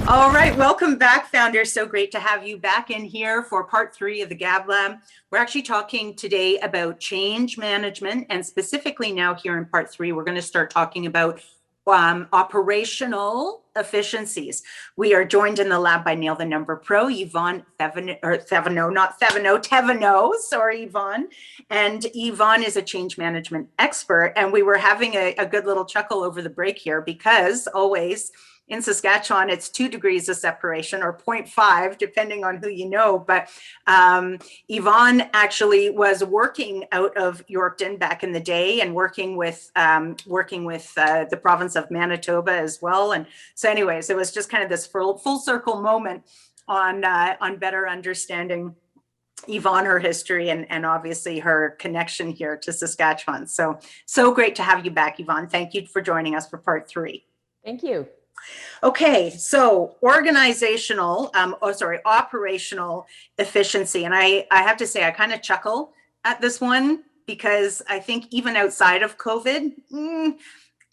All right, welcome back, founders. So great to have you back in here for part 3 of the Gab Lab. We're actually talking today about change management, and specifically now here in part 3, we're going to start talking about operational efficiencies. We are joined in the lab by Nail the Number Pro, Yvonne Thévenot, sorry, Yvonne. And Yvonne is a change management expert, and we were having a good little chuckle over the break here because always in Saskatchewan, it's 2 degrees of separation or 0.5, depending on who you know. But Yvonne actually was working out of Yorkton back in the day and working with the province of Manitoba as well. And so anyways, it was just kind of this full circle moment on better understanding Yvonne, her history, and obviously her connection here to Saskatchewan. So great to have you back, Yvonne. Thank you for joining us for part 3. Thank you. Okay, so operational efficiency. And I have to say, I kind of chuckle at this one because I think even outside of COVID,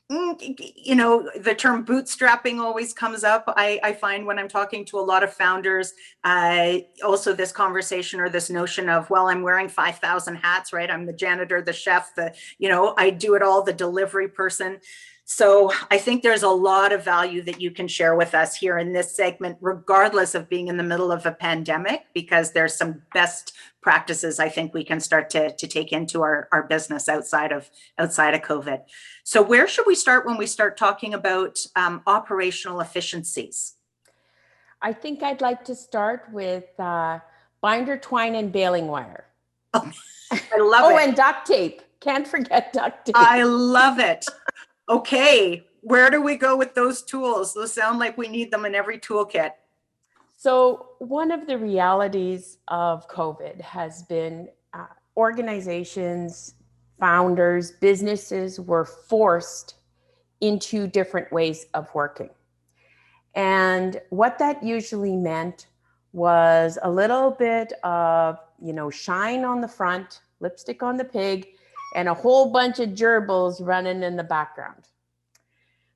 the term bootstrapping always comes up. I find when I'm talking to a lot of founders, also this conversation or this notion of, well, I'm wearing 5,000 hats, right? I'm the janitor, the chef, I do it all, the delivery person. So I think there's a lot of value that you can share with us here in this segment, regardless of being in the middle of a pandemic, because there's some best practices I think we can start to take into our business outside of COVID. So where should we start when we start talking about operational efficiencies? I think I'd like to start with binder twine and baling wire. Oh, I love it. Oh, and duct tape. Can't forget duct tape. I love it. Okay, where do we go with those tools? Those sound like we need them in every toolkit. So one of the realities of COVID has been organizations, founders, businesses were forced into different ways of working. And what that usually meant was a little bit of, shine on the front, lipstick on the pig, and a whole bunch of gerbils running in the background.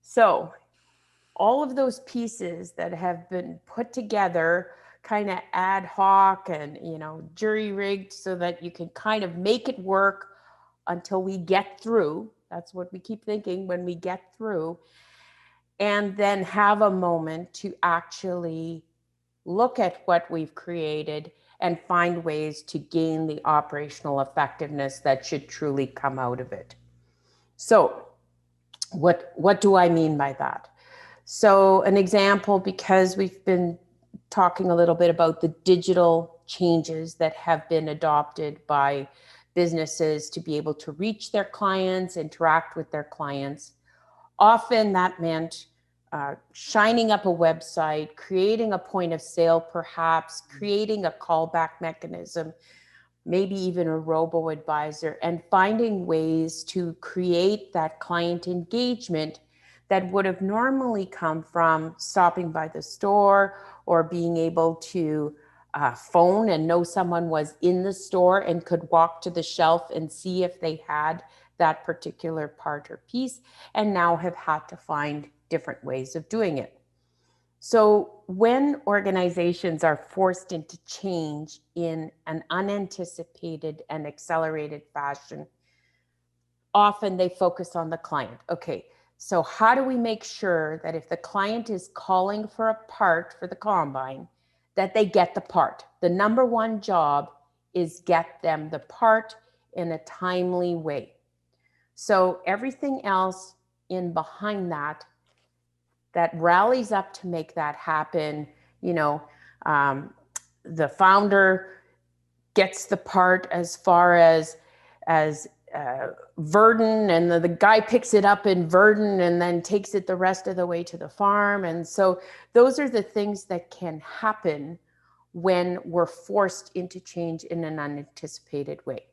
So all of those pieces that have been put together kind of ad hoc and, jury rigged so that you can kind of make it work until we get through. That's what we keep thinking, when we get through, and then have a moment to actually look at what we've created and find ways to gain the operational effectiveness that should truly come out of it. So what do I mean by that? So an example, because we've been talking a little bit about the digital changes that have been adopted by businesses to be able to reach their clients, interact with their clients. Often that meant shining up a website, creating a point of sale, perhaps creating a callback mechanism, maybe even a robo-advisor, and finding ways to create that client engagement that would have normally come from stopping by the store or being able to phone and know someone was in the store and could walk to the shelf and see if they had that particular part or piece, and now have had to find different ways of doing it. So when organizations are forced into change in an unanticipated and accelerated fashion, often they focus on the client. Okay, so how do we make sure that if the client is calling for a part for the combine, that they get the part? The number one job is get them the part in a timely way. So everything else in behind that rallies up to make that happen, the founder gets the part as far as Verdun, and the guy picks it up in Verdun and then takes it the rest of the way to the farm. And so those are the things that can happen when we're forced into change in an unanticipated way.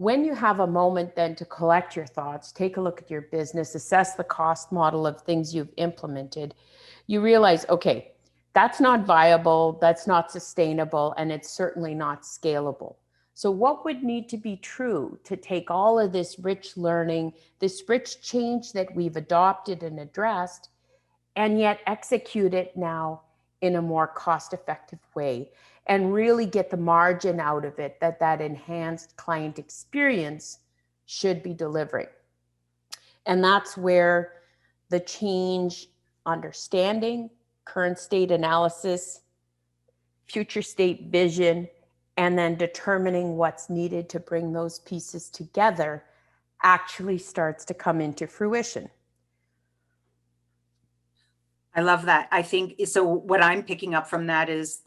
When you have a moment then to collect your thoughts, take a look at your business, assess the cost model of things you've implemented, you realize, okay, that's not viable, that's not sustainable, and it's certainly not scalable. So what would need to be true to take all of this rich learning, this rich change that we've adopted and addressed, and yet execute it now in a more cost-effective way and really get the margin out of it that enhanced client experience should be delivering. And that's where the change understanding, current state analysis, future state vision, and then determining what's needed to bring those pieces together actually starts to come into fruition. I love that. I think so. What I'm picking up from that is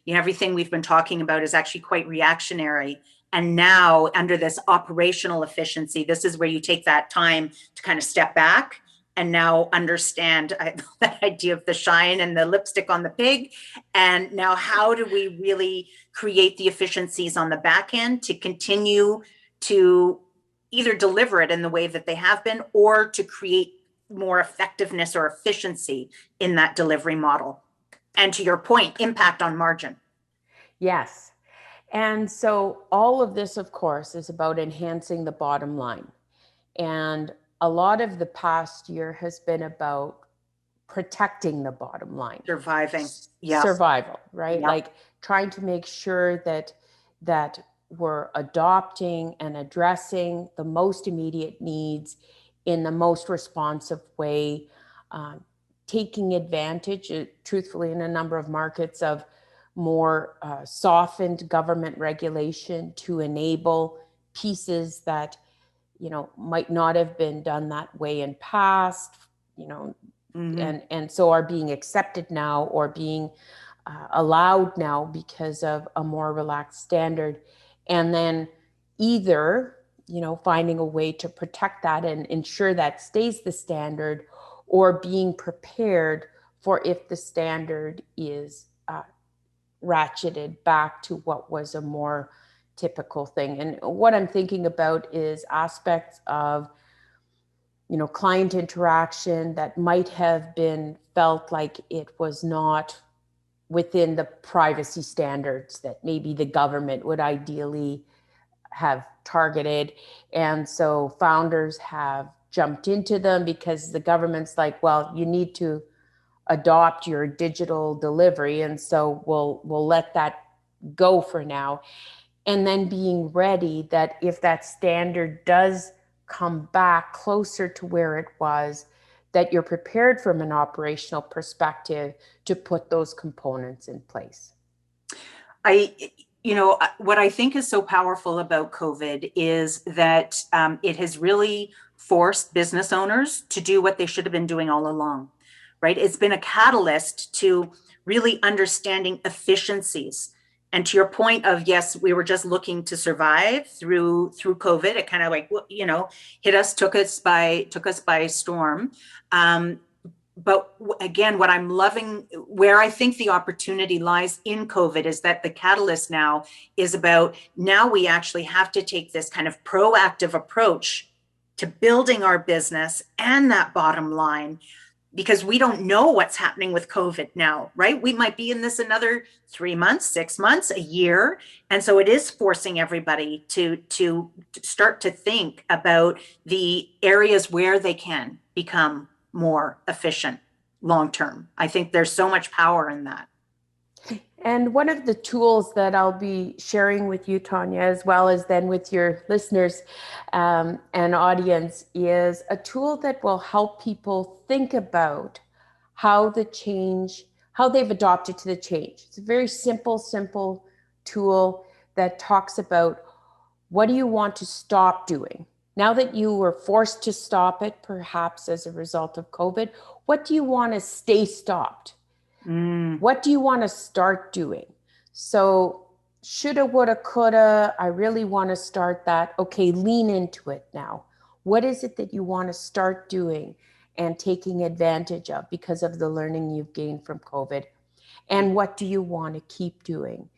everything we've been talking about is actually quite reactionary. And now, under this operational efficiency, this is where you take that time to kind of step back and now understand that idea of the shine and the lipstick on the pig. And now, how do we really create the efficiencies on the back end to continue to either deliver it in the way that they have been, or to create more effectiveness or efficiency in that delivery model? And to your point, impact on margin. Yes. And so all of this, of course, is about enhancing the bottom line. And a lot of the past year has been about protecting the bottom line. Surviving. Yeah. Survival, right? Yep. Like trying to make sure that we're adopting and addressing the most immediate needs in the most responsive way, taking advantage, truthfully, in a number of markets, of more softened government regulation to enable pieces that might not have been done that way in past, and so are being accepted now or being allowed now because of a more relaxed standard. And then either finding a way to protect that and ensure that stays the standard, or being prepared for if the standard is ratcheted back to what was a more typical thing. And what I'm thinking about is aspects of client interaction that might have been felt like it was not within the privacy standards that maybe the government would ideally have targeted. And so founders have jumped into them because the government's like, well, you need to adopt your digital delivery, and so we'll let that go for now. And then being ready that if that standard does come back closer to where it was, that you're prepared from an operational perspective to put those components in place. What I think is so powerful about COVID is that it has really forced business owners to do what they should have been doing all along, right? It's been a catalyst to really understanding efficiencies. And to your point of, yes, we were just looking to survive through COVID. It kind of like, hit us, took us by storm. But again, what I'm loving, where I think the opportunity lies in COVID, is that the catalyst now is about, now we actually have to take this kind of proactive approach to building our business and that bottom line, because we don't know what's happening with COVID now, right? We might be in this another 3 months, 6 months, a year. And so it is forcing everybody to start to think about the areas where they can become more efficient long-term. I think there's so much power in that. And one of the tools that I'll be sharing with you, Tanya, as well as then with your listeners and audience, is a tool that will help people think about how they've adopted to the change. It's a very simple tool that talks about, what do you want to stop doing? Now that you were forced to stop it, perhaps as a result of COVID, what do you want to stay stopped? What do you want to start doing? So shoulda, woulda, coulda, I really want to start that. Okay, lean into it now. What is it that you want to start doing and taking advantage of because of the learning you've gained from COVID? And what do you want to keep doing?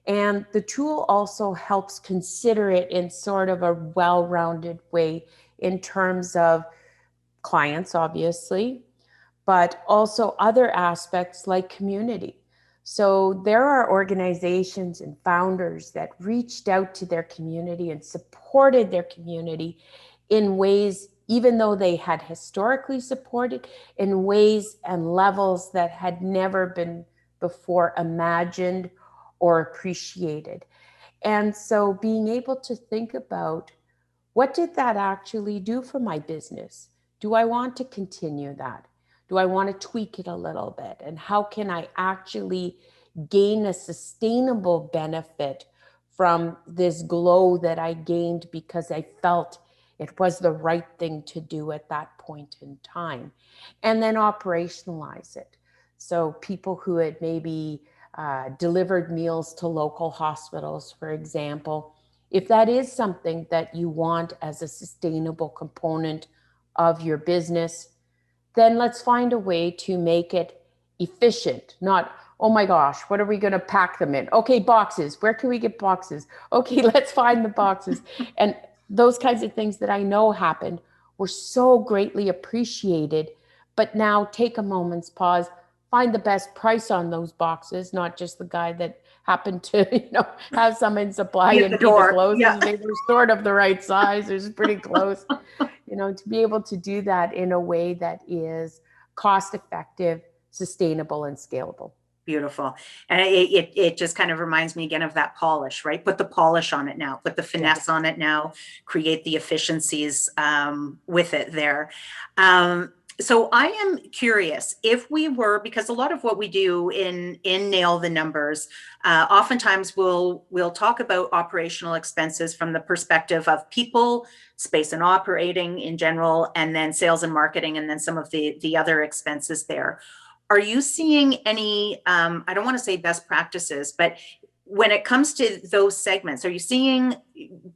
And the tool also helps consider it in sort of a well-rounded way in terms of clients, obviously, but also other aspects like community. So there are organizations and founders that reached out to their community and supported their community in ways even though they had historically supported in ways and levels that had never been before imagined or appreciated. And so being able to think about, what did that actually do for my business? Do I want to continue that? Do I want to tweak it a little bit? And how can I actually gain a sustainable benefit from this glow that I gained because I felt it was the right thing to do at that point in time? And then operationalize it. So people who had maybe delivered meals to local hospitals, for example, if that is something that you want as a sustainable component of your business, then let's find a way to make it efficient, not, oh my gosh, what are we going to pack them in? Okay, boxes. Where can we get boxes? Okay, let's find the boxes. And those kinds of things that I know happened were so greatly appreciated. But now take a moment's pause, find the best price on those boxes, not just the guy that happened to, have some in supply Be at and the be the door. closest. Yeah. They were sort of the right size. It was pretty close. To be able to do that in a way that is cost effective, sustainable, and scalable. Beautiful. And it just kind of reminds me again of that polish, right? Put the polish on it now, put the finesse on it now, create the efficiencies with it there. So I am curious if we were, because a lot of what we do in Nail the Numbers, oftentimes we'll talk about operational expenses from the perspective of people, space and operating in general, and then sales and marketing, and then some of the other expenses there. Are you seeing any, I don't want to say best practices, but when it comes to those segments, are you seeing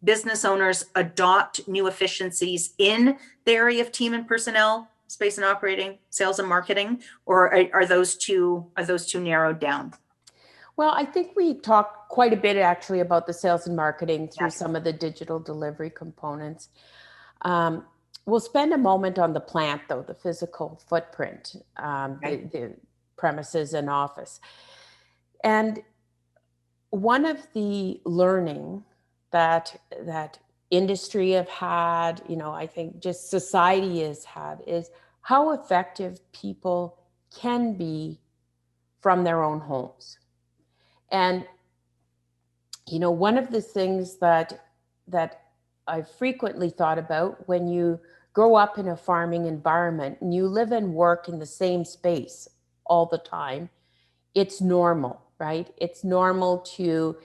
business owners adopt new efficiencies in the area of team and personnel, space and operating, sales and marketing, or are those two narrowed down? Well, I think we talked quite a bit actually about the sales and marketing through Yes. some of the digital delivery components. We'll spend a moment on the plant, though, the physical footprint, Okay. the premises and office. And one of the learning that industry have had, I think just society has had, is how effective people can be from their own homes. And one of the things that I've frequently thought about, when you grow up in a farming environment and you live and work in the same space all the time, it's normal, right? It's normal to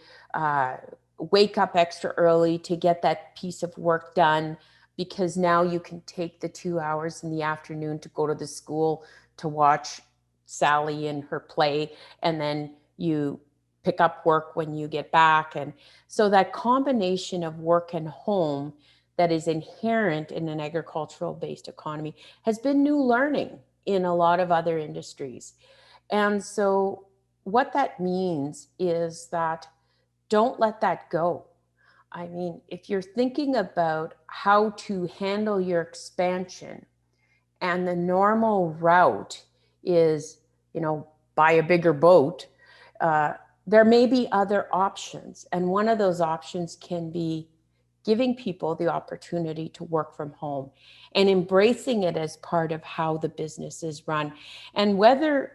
wake up extra early to get that piece of work done, because now you can take the 2 hours in the afternoon to go to the school to watch Sally and her play, and then you pick up work when you get back. And so that combination of work and home that is inherent in an agricultural based economy has been new learning in a lot of other industries. And so what that means is that don't let that go. I mean, if you're thinking about how to handle your expansion, and the normal route is, buy a bigger boat, there may be other options. And one of those options can be giving people the opportunity to work from home and embracing it as part of how the business is run. And whether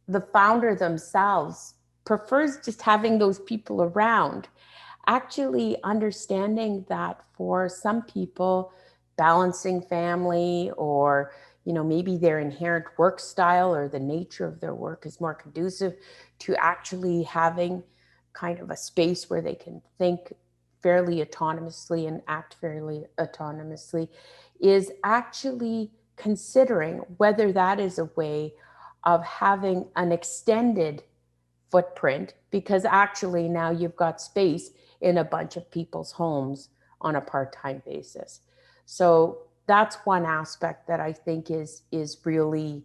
the founder themselves prefers just having those people around, actually understanding that for some people, balancing family, or maybe their inherent work style or the nature of their work is more conducive to actually having kind of a space where they can think fairly autonomously and act fairly autonomously, is actually considering whether that is a way of having an extended footprint, because actually now you've got space in a bunch of people's homes on a part-time basis. So that's one aspect that I think is really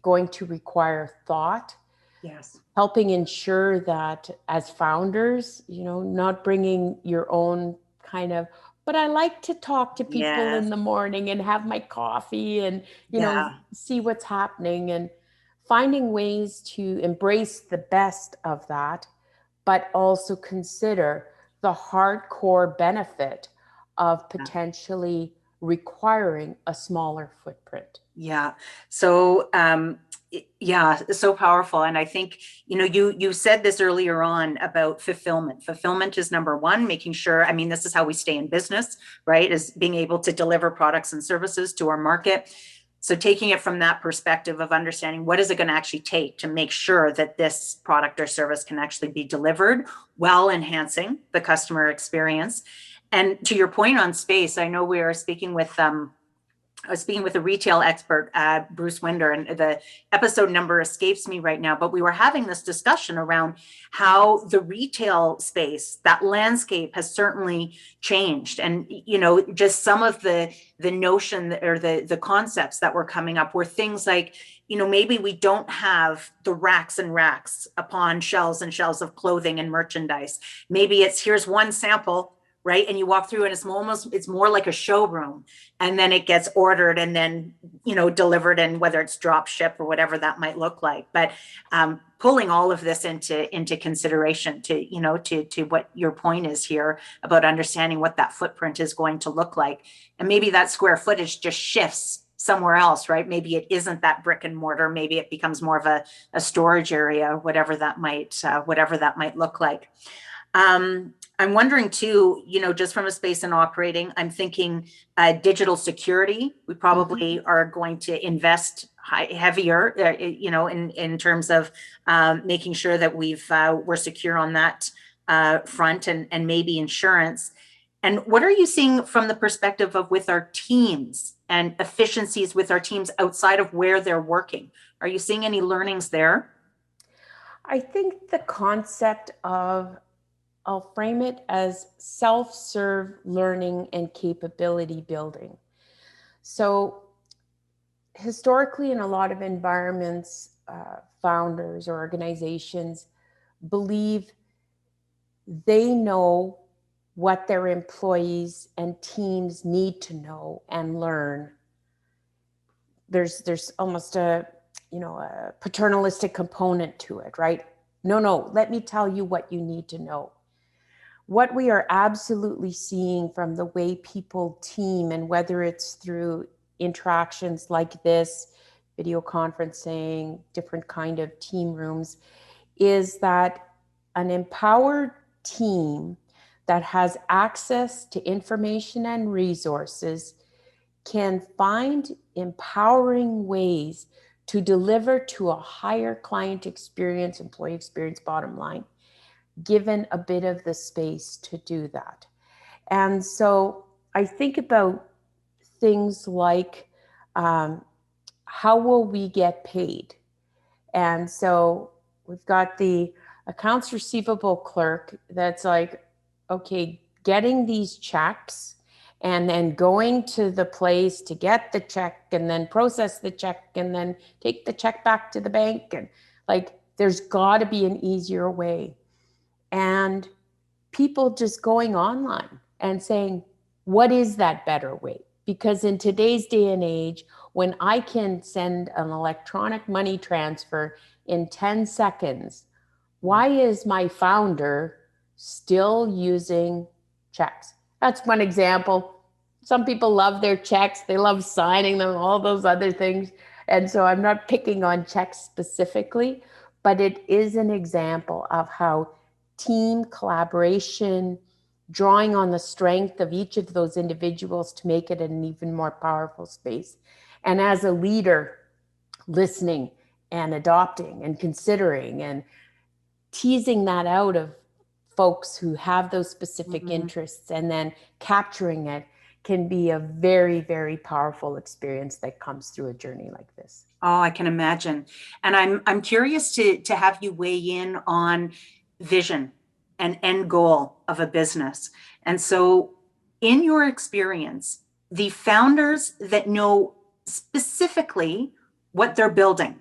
going to require thought. Yes. Helping ensure that as founders, not bringing your own kind of, but I like to talk to people Yes. in the morning and have my coffee and, Yeah. see what's happening, and finding ways to embrace the best of that, but also consider the hardcore benefit of potentially requiring a smaller footprint. Yeah. So, yeah, so powerful. And I think, you said this earlier on about fulfillment. Fulfillment is number one, making sure, I mean, this is how we stay in business, right? Is being able to deliver products and services to our market. So taking it from that perspective of understanding what is it going to actually take to make sure that this product or service can actually be delivered while enhancing the customer experience. And to your point on space, I know we are speaking with I was speaking with a retail expert, Bruce Winder, and the episode number escapes me right now, but we were having this discussion around how the retail space, that landscape has certainly changed. And, just some of the notion or the concepts that were coming up were things like, maybe we don't have the racks and racks upon shelves and shelves of clothing and merchandise. Maybe it's here's one sample, right? And you walk through and it's more like a showroom, and then it gets ordered and then, delivered, and whether it's drop ship or whatever that might look like. But pulling all of this into consideration to what your point is here about understanding what that footprint is going to look like. And maybe that square footage just shifts somewhere else, right? Maybe it isn't that brick and mortar. Maybe it becomes more of a storage area, whatever that might look like. I'm wondering too, just from a space and operating, I'm thinking digital security. We probably are going to invest heavier, in terms of making sure that we're secure on that front, and maybe insurance. And what are you seeing from the perspective of with our teams and efficiencies with our teams outside of where they're working? Are you seeing any learnings there? I think the concept of, I'll frame it as self-serve learning and capability building. So historically, in a lot of environments, founders or organizations believe they know what their employees and teams need to know and learn. There's almost a paternalistic component to it, right? No, let me tell you what you need to know. What we are absolutely seeing from the way people team, and whether it's through interactions like this, video conferencing, different kind of team rooms, is that an empowered team that has access to information and resources can find empowering ways to deliver to a higher client experience, employee experience, bottom line, given a bit of the space to do that. And so I think about things like, how will we get paid? And so we've got the accounts receivable clerk that's like, okay, getting these checks and then going to the place to get the check and then process the check and then take the check back to the bank. And like, there's got to be an easier way. And people just going online and saying, what is that better way? Because in today's day and age, when I can send an electronic money transfer in 10 seconds, why is my founder still using checks? That's one example. Some people love their checks. They love signing them, all those other things. And so I'm not picking on checks specifically, but it is an example of how team collaboration, drawing on the strength of each of those individuals to make it an even more powerful space. And as a leader, listening and adopting and considering and teasing that out of folks who have those specific interests and then capturing it can be a very, very powerful experience that comes through a journey like this. Oh, I can imagine. And I'm curious to have you weigh in on vision and end goal of a business. And so in your experience, the founders that know specifically what they're building,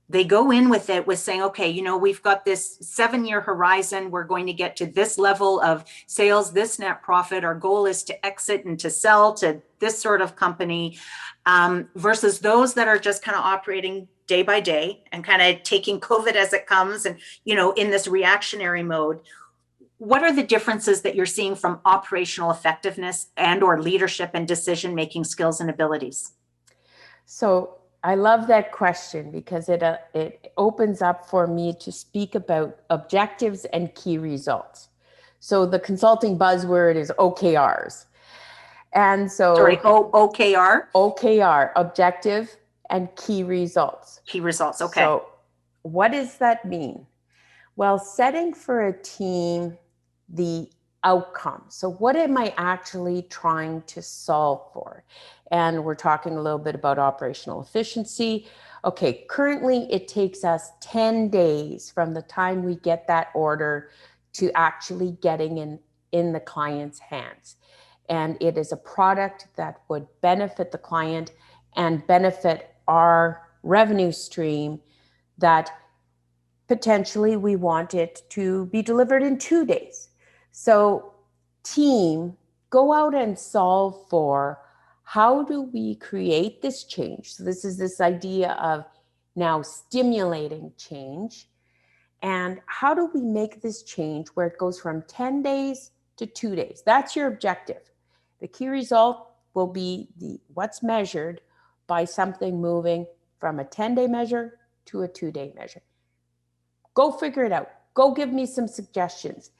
they go in with it with saying, okay, we've got this 7-year horizon. We're going to get to this level of sales, this net profit. Our goal is to exit and to sell to this sort of company, versus those that are just kind of operating day by day and kind of taking COVID as it comes and, in this reactionary mode. what are the differences that you're seeing from operational effectiveness and or leadership and decision-making skills and abilities? So I love that question because it opens up for me to speak about objectives and key results. So the consulting buzzword is OKRs. And so Sorry, OKR? OKR, objective and key results. Key results, okay. So what does that mean? Well, setting for a team the outcome. So what am I actually trying to solve for? And we're talking a little bit about operational efficiency. Okay, currently it takes us 10 days from the time we get that order to actually getting in the client's hands. And it is a product that would benefit the client and benefit our revenue stream, that potentially we want it to be delivered in 2 days. So team, go out and solve for how do we create this change? So this is this idea of now stimulating change. And how do we make this change where it goes from 10 days to 2 days? That's your objective. The key result will be what's measured by something moving from a 10-day measure to a 2-day measure. Go figure it out. Go give me some suggestions.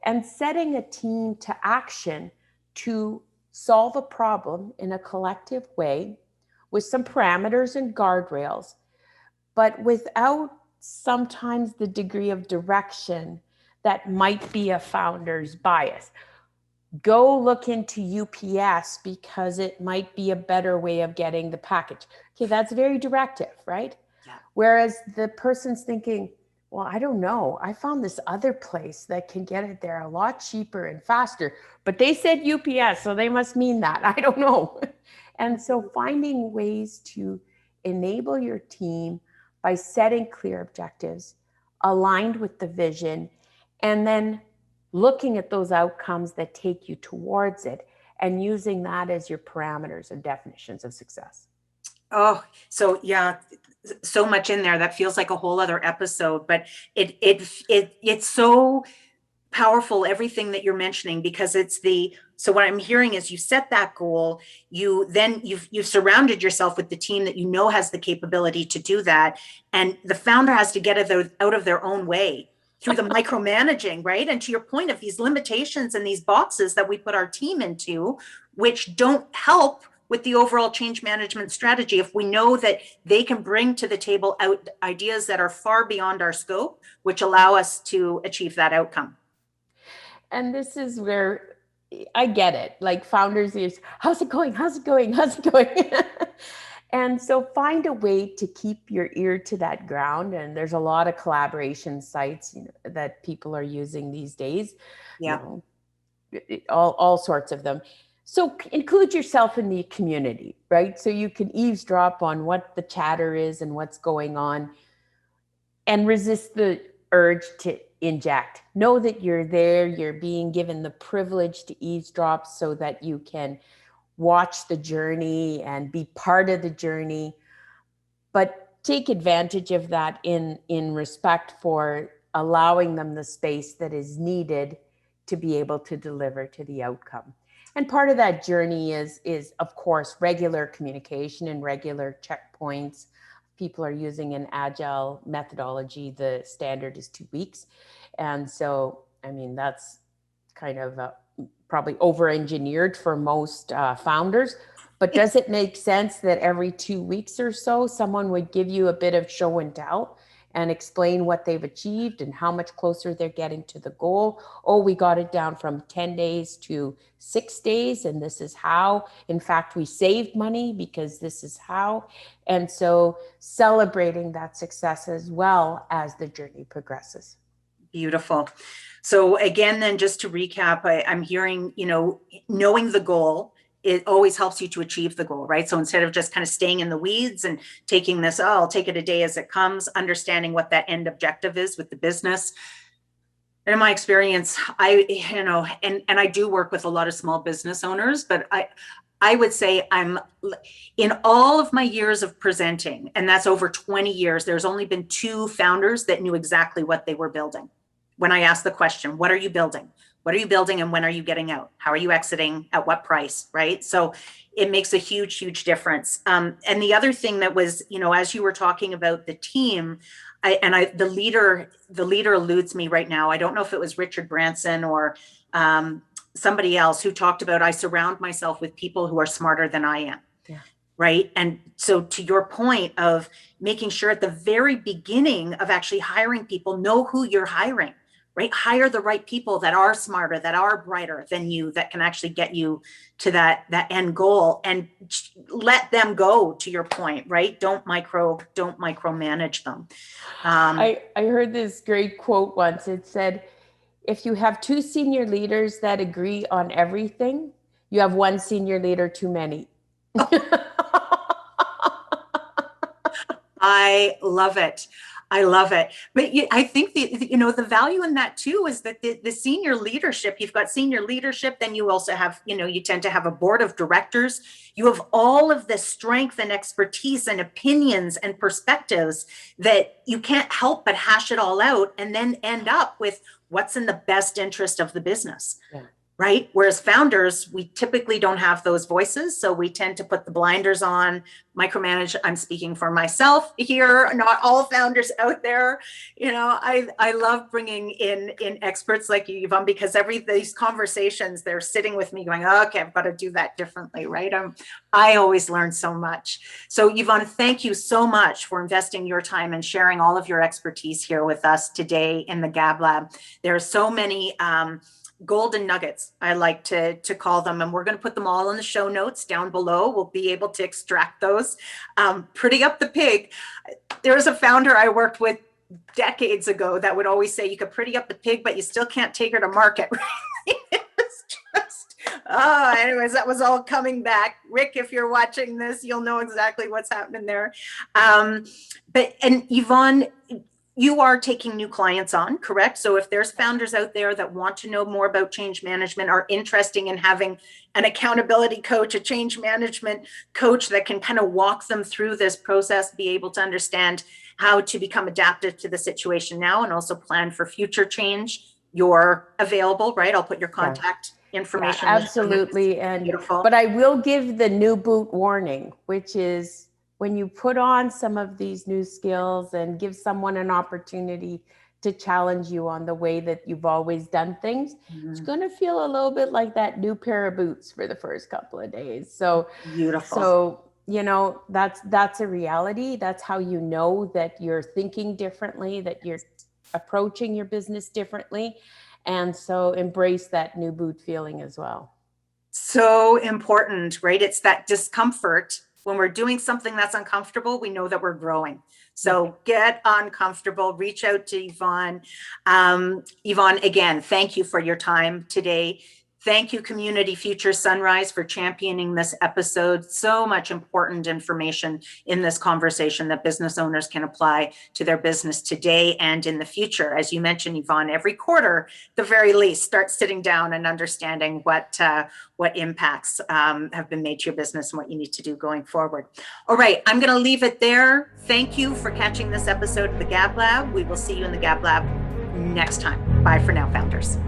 And setting a team to action to solve a problem in a collective way with some parameters and guardrails, but without sometimes the degree of direction that might be a founder's bias. Go look into UPS because it might be a better way of getting the package. Okay, that's very directive, right? Yeah. Whereas the person's thinking, well, I don't know. I found this other place that can get it there a lot cheaper and faster, but they said UPS, so they must mean that. I don't know. And so finding ways to enable your team by setting clear objectives, aligned with the vision, and then looking at those outcomes that take you towards it and using that as your parameters and definitions of success. Oh, so yeah, so much in there that feels like a whole other episode, but it's so powerful, everything that you're mentioning, because so what I'm hearing is you set that goal, you've surrounded yourself with the team that you know has the capability to do that, and the founder has to get it out of their own way through the micromanaging, right? And to your point of these limitations and these boxes that we put our team into, which don't help with the overall change management strategy. If we know that they can bring to the table out ideas that are far beyond our scope, which allow us to achieve that outcome. And this is where I get it. Like founders is, how's it going? How's it going? How's it going? And so find a way to keep your ear to that ground. And there's a lot of collaboration sites, that people are using these days. Yeah. All sorts of them. So include yourself in the community, right? So you can eavesdrop on what the chatter is and what's going on, and resist the urge to inject. Know that you're there, you're being given the privilege to eavesdrop so that you can watch the journey and be part of the journey, but take advantage of that in respect for allowing them the space that is needed to be able to deliver to the outcome. And part of that journey is of course, regular communication and regular checkpoints. People are using an agile methodology. The standard is 2 weeks. And so, I mean, that's kind of probably over-engineered for most founders. But does it make sense that every 2 weeks or so, someone would give you a bit of show and tell and explain what they've achieved and how much closer they're getting to the goal? Oh, we got it down from 10 days to 6 days, and this is how. In fact, we saved money because this is how. And so celebrating that success as well as the journey progresses. Beautiful. So again, then just to recap, I'm hearing, knowing the goal, it always helps you to achieve the goal, right? So instead of just kind of staying in the weeds and taking this, I'll take it a day as it comes, understanding what that end objective is with the business. And in my experience, and I do work with a lot of small business owners, but I would say I'm in all of my years of presenting, and that's over 20 years, there's only been 2 founders that knew exactly what they were building. when I ask the question, what are you building? What are you building and when are you getting out? How are you exiting? At what price, right? So it makes a huge, huge difference. And the other thing that was, as you were talking about the team, the leader eludes me right now. I don't know if it was Richard Branson or somebody else who talked about, I surround myself with people who are smarter than I am. Yeah. Right. And so to your point of making sure at the very beginning of actually hiring people, know who you're hiring, right? Hire the right people that are smarter, that are brighter than you, that can actually get you to that end goal, and let them go, to your point, right? Don't micromanage them. I heard this great quote once. It said, if you have two senior leaders that agree on everything, you have one senior leader too many. I love it. I love it. But I think the value in that too is that the senior leadership, you've got senior leadership, then you also have, you tend to have a board of directors. You have all of the strength and expertise and opinions and perspectives that you can't help but hash it all out and then end up with what's in the best interest of the business. Yeah. Right? Whereas founders, we typically don't have those voices. So we tend to put the blinders on, micromanage. I'm speaking for myself here, not all founders out there. I love bringing in experts like you, Yvonne, because these conversations, they're sitting with me going, oh, okay, I've got to do that differently, right? I always learn so much. So Yvonne, thank you so much for investing your time and sharing all of your expertise here with us today in the Gab Lab. There are so many golden nuggets, I like to call them, and we're going to put them all in the show notes down below. We'll be able to extract those. Pretty up the pig. There was a founder I worked with decades ago that would always say, you could pretty up the pig, but you still can't take her to market. It was just, anyways, that was all coming back. Rick, if you're watching this, you'll know exactly what's happening there. And Yvonne, you are taking new clients on, correct? So if there's founders out there that want to know more about change management, are interested in having an accountability coach, a change management coach that can kind of walk them through this process, be able to understand how to become adaptive to the situation now and also plan for future change, you're available, right? I'll put your contact information. Yeah, absolutely. But I will give the new boot warning, which is, when you put on some of these new skills and give someone an opportunity to challenge you on the way that you've always done things, it's going to feel a little bit like that new pair of boots for the first couple of days. So beautiful. So, that's a reality. That's how you know that you're thinking differently, that you're approaching your business differently. And so embrace that new boot feeling as well. So important, right? It's that discomfort. When we're doing something that's uncomfortable, we know that we're growing. So get uncomfortable, reach out to Yvonne. Yvonne, again, thank you for your time today. Thank you, Community Future Sunrise, for championing this episode. So much important information in this conversation that business owners can apply to their business today and in the future. As you mentioned, Yvonne, every quarter, the very least, start sitting down and understanding what impacts have been made to your business and what you need to do going forward. All right, I'm going to leave it there. Thank you for catching this episode of the Gab Lab. We will see you in the Gab Lab next time. Bye for now, founders.